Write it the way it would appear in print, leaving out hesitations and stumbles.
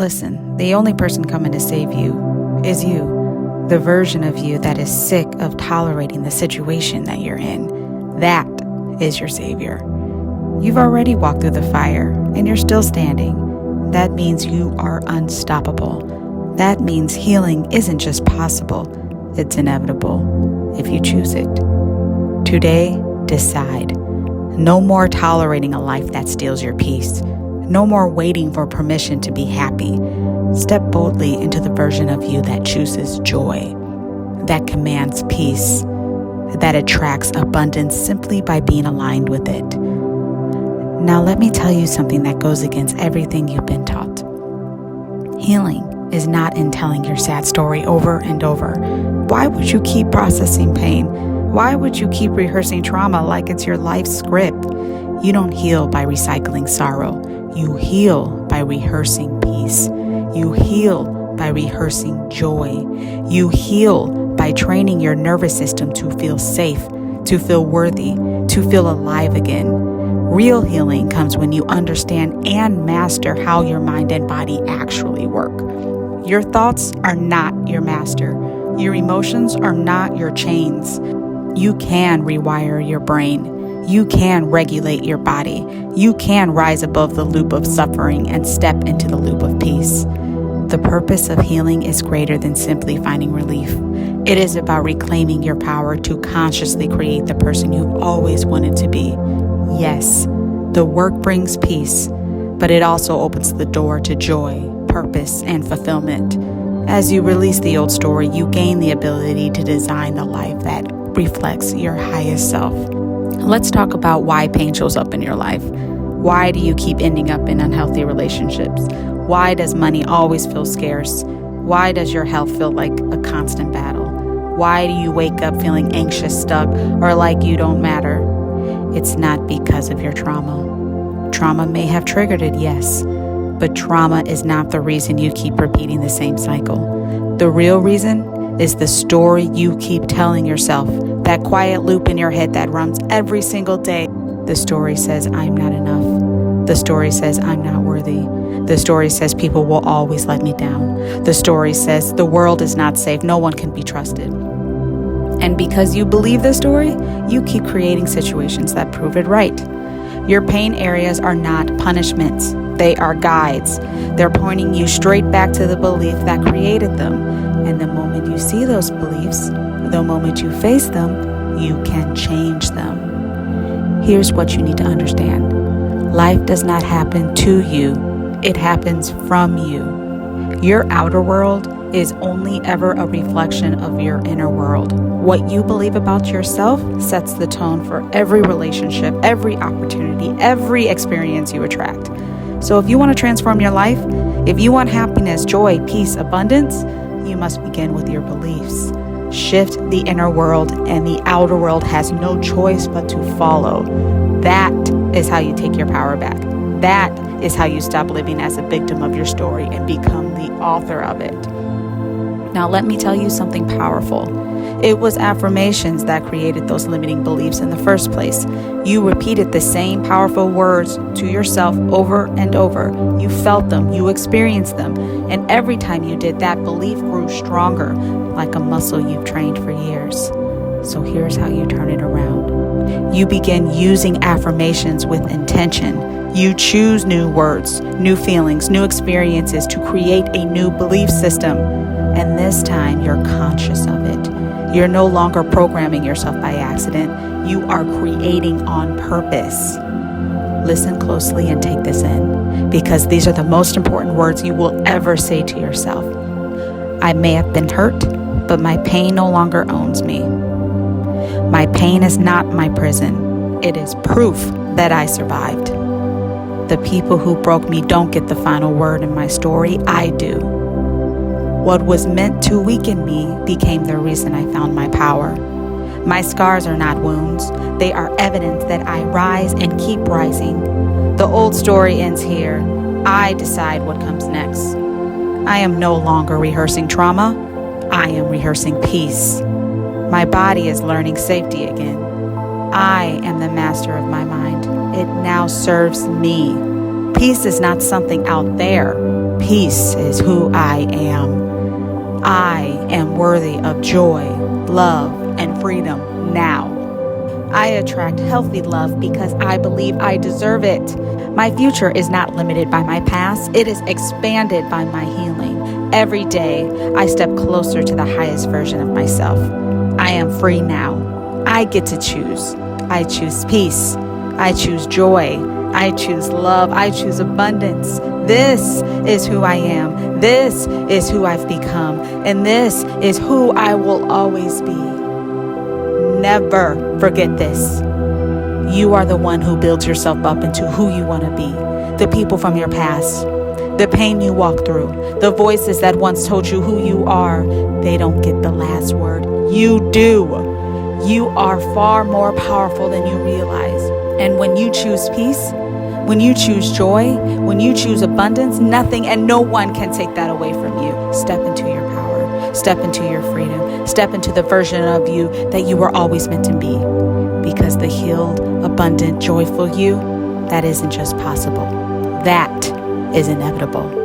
Listen, the only person coming to save you is you, the version of you that is sick of tolerating the situation that you're in. That is your savior. You've already walked through the fire and you're still standing. That means you are unstoppable. That means healing isn't just possible, it's inevitable if you choose it. Today, decide. No more tolerating a life that steals your peace. No more waiting for permission to be happy. Step boldly into the version of you that chooses joy, that commands peace, that attracts abundance simply by being aligned with it. Now let me tell you something that goes against everything you've been taught. Healing is not in telling your sad story over and over. Why would you keep processing pain? Why would you keep rehearsing trauma like it's your life script? You don't heal by recycling sorrow. You heal by rehearsing peace. You heal by rehearsing joy. You heal by training your nervous system to feel safe, to feel worthy, to feel alive again. Real healing comes when you understand and master how your mind and body actually work. Your thoughts are not your master. Your emotions are not your chains. You can rewire your brain. You can regulate your body. You can rise above the loop of suffering and step into the loop of peace. The purpose of healing is greater than simply finding relief. It is about reclaiming your power to consciously create the person you've always wanted to be. Yes, the work brings peace, but it also opens the door to joy, purpose, and fulfillment. As you release the old story, you gain the ability to design the life that reflects your highest self. Let's talk about why pain shows up in your life. Why do you keep ending up in unhealthy relationships? Why does money always feel scarce? Why does your health feel like a constant battle? Why do you wake up feeling anxious, stuck, or like you don't matter? It's not because of your trauma. Trauma may have triggered it, yes, but trauma is not the reason you keep repeating the same cycle. The real reason is the story you keep telling yourself, that quiet loop in your head that runs every single day. The story says, I'm not enough. The story says, I'm not worthy. The story says, people will always let me down. The story says, the world is not safe. No one can be trusted. And because you believe this story, you keep creating situations that prove it right. Your pain areas are not punishments. They are guides. They're pointing you straight back to the belief that created them. And the moment you see those beliefs, the moment you face them, you can change them. Here's what you need to understand. Life does not happen to you. It happens from you. Your outer world is only ever a reflection of your inner world. What you believe about yourself sets the tone for every relationship, every opportunity, every experience you attract. So if you want to transform your life, if you want happiness, joy, peace, abundance, you must begin with your beliefs. Shift the inner world, and the outer world has no choice but to follow. That is how you take your power back. That is how you stop living as a victim of your story and become the author of it. Now, let me tell you something powerful. It was affirmations that created those limiting beliefs in the first place. You repeated the same powerful words to yourself over and over. You felt them, you experienced them, and every time you did, that belief grew stronger, like a muscle you've trained for years. So here's how you turn it around. You begin using affirmations with intention. You choose new words, new feelings, new experiences to create a new belief system. And this time, you're conscious of it. You're no longer programming yourself by accident. You are creating on purpose. Listen closely and take this in, because these are the most important words you will ever say to yourself. I may have been hurt, but my pain no longer owns me. My pain is not my prison. It is proof that I survived. The people who broke me don't get the final word in my story. I do. What was meant to weaken me became the reason I found my power. My scars are not wounds. They are evidence that I rise and keep rising. The old story ends here. I decide what comes next. I am no longer rehearsing trauma. I am rehearsing peace. My body is learning safety again. I am the master of my mind. It now serves me. Peace is not something out there. Peace is who I am. I am worthy of joy, love, and freedom now. I attract healthy love because I believe I deserve it. My future is not limited by my past. It is expanded by my healing. Every day, I step closer to the highest version of myself. I am free now. I get to choose. I choose peace. I choose joy. I choose love. I choose abundance. This is who I am. This is who I've become. And this is who I will always be. Never forget this. You are the one who builds yourself up into who you want to be. The people from your past, the pain you walk through, the voices that once told you who you are, they don't get the last word. You do. You are far more powerful than you realize. And when you choose peace, when you choose joy, when you choose abundance, nothing and no one can take that away from you. Step into your power. Step into your freedom. Step into the version of you that you were always meant to be. Because the healed, abundant, joyful you, that isn't just possible. That is inevitable.